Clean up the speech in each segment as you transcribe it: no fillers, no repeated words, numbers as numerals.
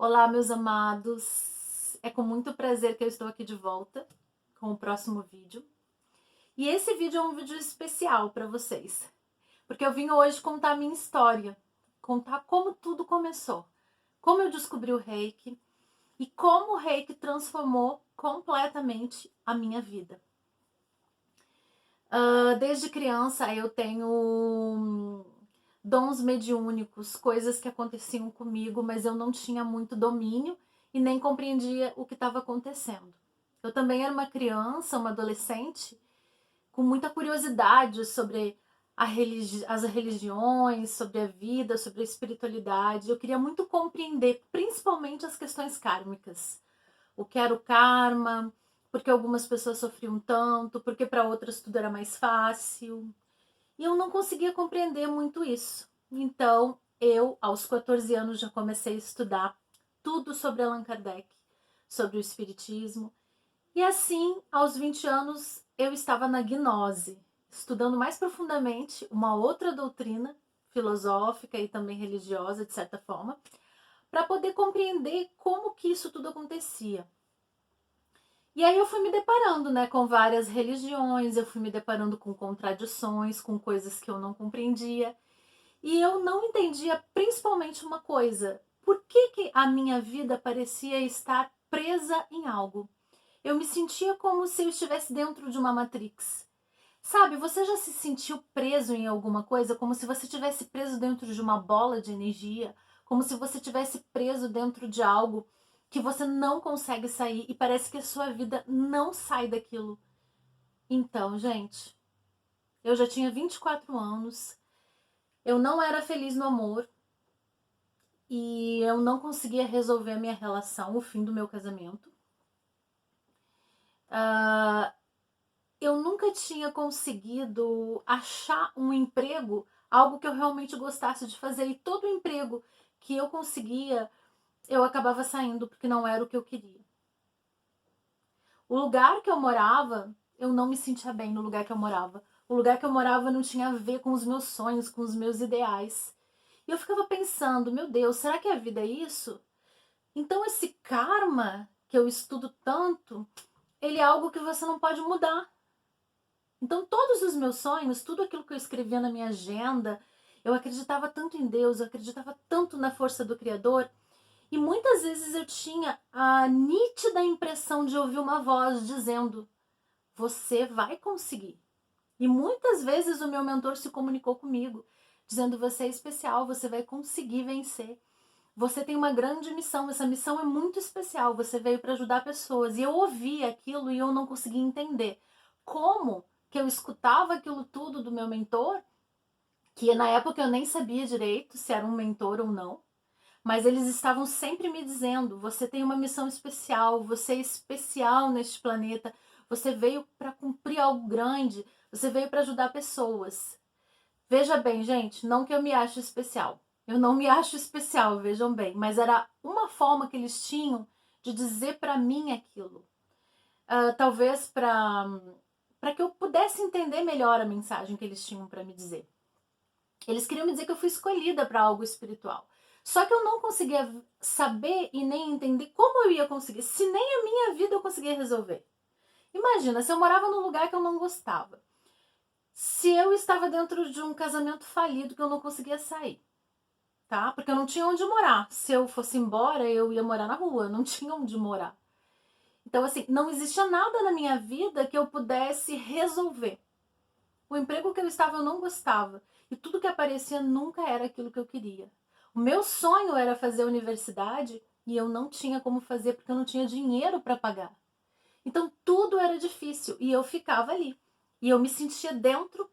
Olá, meus amados. É com muito prazer que eu estou aqui de volta com o próximo vídeo. E esse vídeo é um vídeo especial para vocês, porque eu vim hoje contar a minha história, contar como tudo começou, como eu descobri o Reiki e como o Reiki transformou completamente a minha vida. Desde criança eu tenho dons mediúnicos, coisas que aconteciam comigo, mas eu não tinha muito domínio e nem compreendia o que estava acontecendo. Eu também era uma criança, uma adolescente, com muita curiosidade sobre as religiões, sobre a vida, sobre a espiritualidade. Eu queria muito compreender, principalmente as questões kármicas. O que era o karma, porque algumas pessoas sofriam tanto, porque para outras tudo era mais fácil. E eu não conseguia compreender muito isso. Então, eu, aos 14 anos, já comecei a estudar tudo sobre Allan Kardec, sobre o espiritismo. E assim, aos 20 anos, eu estava na gnose, estudando mais profundamente uma outra doutrina filosófica e também religiosa, de certa forma, para poder compreender como que isso tudo acontecia. E aí eu fui me deparando, né, com várias religiões, eu fui me deparando com contradições, com coisas que eu não compreendia. E eu não entendia principalmente uma coisa: por que a minha vida parecia estar presa em algo? Eu me sentia como se eu estivesse dentro de uma Matrix. Sabe, você já se sentiu preso em alguma coisa, como se você estivesse preso dentro de uma bola de energia, como se você estivesse preso dentro de algo que você não consegue sair e parece que a sua vida não sai daquilo? Então, gente, eu já tinha 24 anos, eu não era feliz no amor e eu não conseguia resolver a minha relação, o fim do meu casamento. Eu nunca tinha conseguido achar um emprego, algo que eu realmente gostasse de fazer. E todo emprego que eu conseguia, eu acabava saindo porque não era o que eu queria. O lugar que eu morava, eu não me sentia bem no lugar que eu morava. O lugar que eu morava não tinha a ver com os meus sonhos, com os meus ideais. E eu ficava pensando, meu Deus, será que a vida é isso? Então esse karma que eu estudo tanto, ele é algo que você não pode mudar. Então, todos os meus sonhos, tudo aquilo que eu escrevia na minha agenda, eu acreditava tanto em Deus, eu acreditava tanto na força do Criador, e muitas vezes eu tinha a nítida impressão de ouvir uma voz dizendo: você vai conseguir. E muitas vezes o meu mentor se comunicou comigo, dizendo: você é especial, você vai conseguir vencer. Você tem uma grande missão, essa missão é muito especial, você veio para ajudar pessoas. E eu ouvi aquilo e eu não conseguia entender como que eu escutava aquilo tudo do meu mentor, que na época eu nem sabia direito se era um mentor ou não, mas eles estavam sempre me dizendo: você tem uma missão especial, você é especial neste planeta, você veio para cumprir algo grande, você veio para ajudar pessoas. Veja bem, gente, não que eu me ache especial. Eu não me acho especial, vejam bem, mas era uma forma que eles tinham de dizer para mim aquilo. Talvez para que eu pudesse entender melhor a mensagem que eles tinham para me dizer. Eles queriam me dizer que eu fui escolhida para algo espiritual. Só que eu não conseguia saber e nem entender como eu ia conseguir, se nem a minha vida eu conseguia resolver. Imagina, se eu morava num lugar que eu não gostava, se eu estava dentro de um casamento falido que eu não conseguia sair, tá? Porque eu não tinha onde morar. Se eu fosse embora, eu ia morar na rua, não tinha onde morar. Então, assim, não existia nada na minha vida que eu pudesse resolver. O emprego que eu estava eu não gostava. E tudo que aparecia nunca era aquilo que eu queria. O meu sonho era fazer universidade e eu não tinha como fazer porque eu não tinha dinheiro para pagar. Então tudo era difícil e eu ficava ali. E eu me sentia dentro,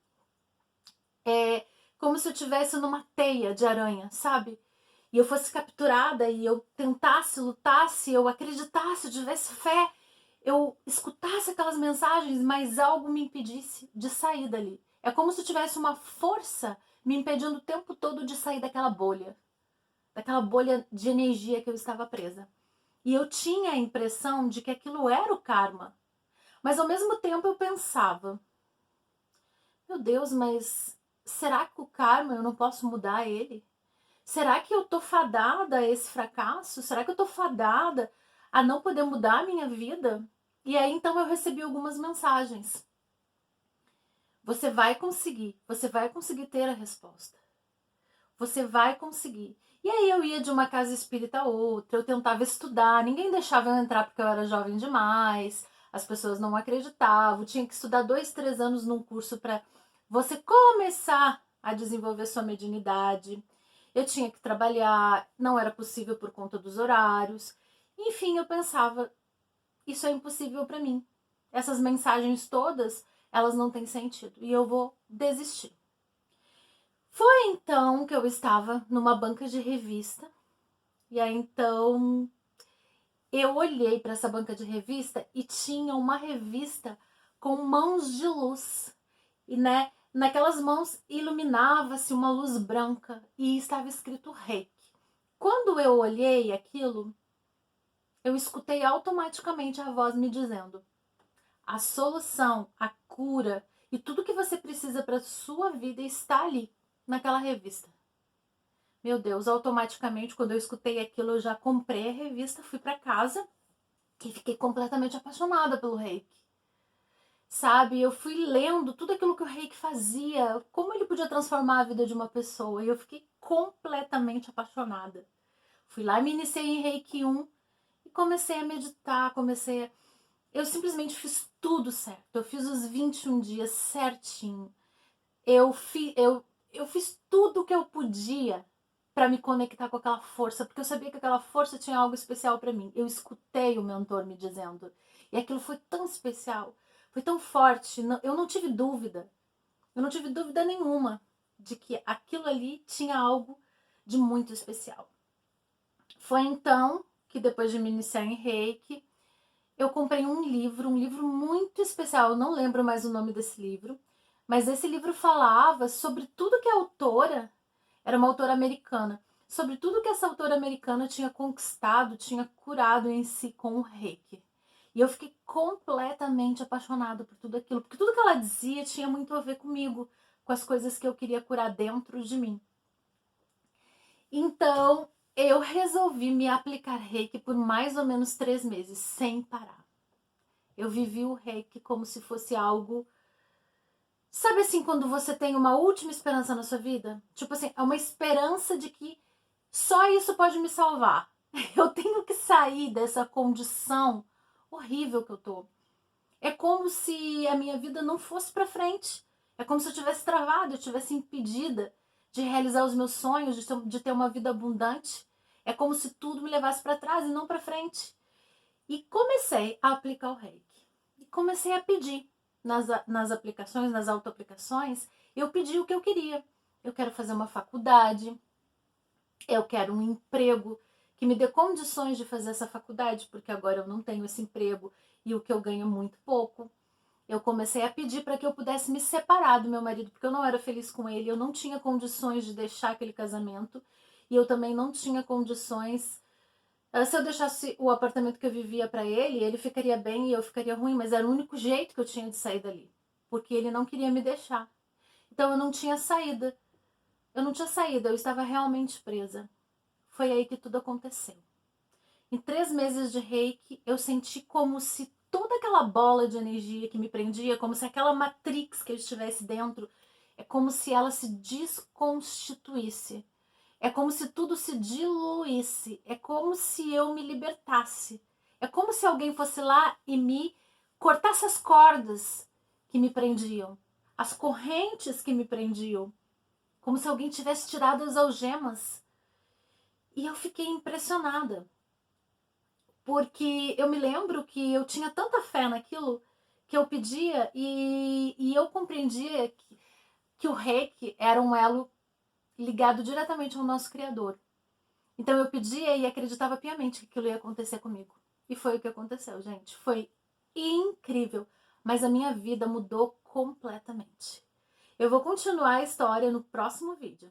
como se eu estivesse numa teia de aranha, sabe? E eu fosse capturada e eu tentasse, lutasse, eu acreditasse, eu tivesse fé, eu escutasse aquelas mensagens, mas algo me impedisse de sair dali. É como se tivesse uma força me impedindo o tempo todo de sair daquela bolha de energia que eu estava presa. E eu tinha a impressão de que aquilo era o karma. Mas ao mesmo tempo eu pensava: meu Deus, mas será que o karma eu não posso mudar ele? Será que eu tô fadada a esse fracasso? Será que eu tô fadada a não poder mudar a minha vida? E aí então eu recebi algumas mensagens. Você vai conseguir ter a resposta. Você vai conseguir. E aí eu ia de uma casa espírita a outra, eu tentava estudar, ninguém deixava eu entrar porque eu era jovem demais, as pessoas não acreditavam, tinha que estudar 2, 3 anos num curso para você começar a desenvolver sua mediunidade. Eu tinha que trabalhar, não era possível por conta dos horários. Enfim, eu pensava, isso é impossível para mim. Essas mensagens todas, elas não têm sentido e eu vou desistir. Foi então que eu estava numa banca de revista e aí então eu olhei para essa banca de revista e tinha uma revista com mãos de luz e naquelas mãos iluminava-se uma luz branca e estava escrito Reiki. Quando eu olhei aquilo, eu escutei automaticamente a voz me dizendo: a solução, a cura e tudo que você precisa para sua vida está ali, naquela revista. Meu Deus, automaticamente, quando eu escutei aquilo, eu já comprei a revista, fui para casa e fiquei completamente apaixonada pelo Reiki. Sabe, eu fui lendo tudo aquilo que o Reiki fazia, como ele podia transformar a vida de uma pessoa, e eu fiquei completamente apaixonada. Fui lá e me iniciei em Reiki 1 e comecei a meditar, eu simplesmente fiz tudo certo. Eu fiz os 21 dias certinho. Eu fiz tudo o que eu podia para me conectar com aquela força, porque eu sabia que aquela força tinha algo especial para mim. Eu escutei o mentor me dizendo. E aquilo foi tão especial, foi tão forte. Eu não tive dúvida. Eu não tive dúvida nenhuma de que aquilo ali tinha algo de muito especial. Foi então que, depois de me iniciar em Reiki, eu comprei um livro muito especial. Eu não lembro mais o nome desse livro, mas esse livro falava sobre tudo que a autora, era uma autora americana, sobre tudo que essa autora americana tinha conquistado, tinha curado em si com o Reiki. E eu fiquei completamente apaixonada por tudo aquilo, porque tudo que ela dizia tinha muito a ver comigo, com as coisas que eu queria curar dentro de mim. Então, eu resolvi me aplicar Reiki por mais ou menos 3 meses, sem parar. Eu vivi o Reiki como se fosse algo... Sabe assim, quando você tem uma última esperança na sua vida? Tipo assim, é uma esperança de que só isso pode me salvar. Eu tenho que sair dessa condição horrível que eu tô. É como se a minha vida não fosse pra frente. É como se eu tivesse travado, eu tivesse impedida de realizar os meus sonhos, de ter uma vida abundante. É como se tudo me levasse para trás e não para frente. E comecei a aplicar o Reiki. E comecei a pedir nas aplicações, nas autoaplicações, eu pedi o que eu queria. Eu quero fazer uma faculdade, eu quero um emprego que me dê condições de fazer essa faculdade, porque agora eu não tenho esse emprego e o que eu ganho é muito pouco. Eu comecei a pedir para que eu pudesse me separar do meu marido, porque eu não era feliz com ele, eu não tinha condições de deixar aquele casamento e eu também não tinha condições. Se eu deixasse o apartamento que eu vivia para ele ficaria bem e eu ficaria ruim, mas era o único jeito que eu tinha de sair dali, porque ele não queria me deixar. Então eu não tinha saída. Eu não tinha saída, eu estava realmente presa. Foi aí que tudo aconteceu. Em 3 meses de Reiki, eu senti como se toda aquela bola de energia que me prendia, como se aquela matrix que eu estivesse dentro, é como se ela se desconstituísse. É como se tudo se diluísse. É como se eu me libertasse. É como se alguém fosse lá e me cortasse as cordas que me prendiam, as correntes que me prendiam, como se alguém tivesse tirado as algemas. E eu fiquei impressionada, porque eu me lembro que eu tinha tanta fé naquilo que eu pedia e eu compreendia que o Reiki era um elo ligado diretamente ao nosso Criador. Então eu pedia e acreditava piamente que aquilo ia acontecer comigo. E foi o que aconteceu, gente. Foi incrível. Mas a minha vida mudou completamente. Eu vou continuar a história no próximo vídeo.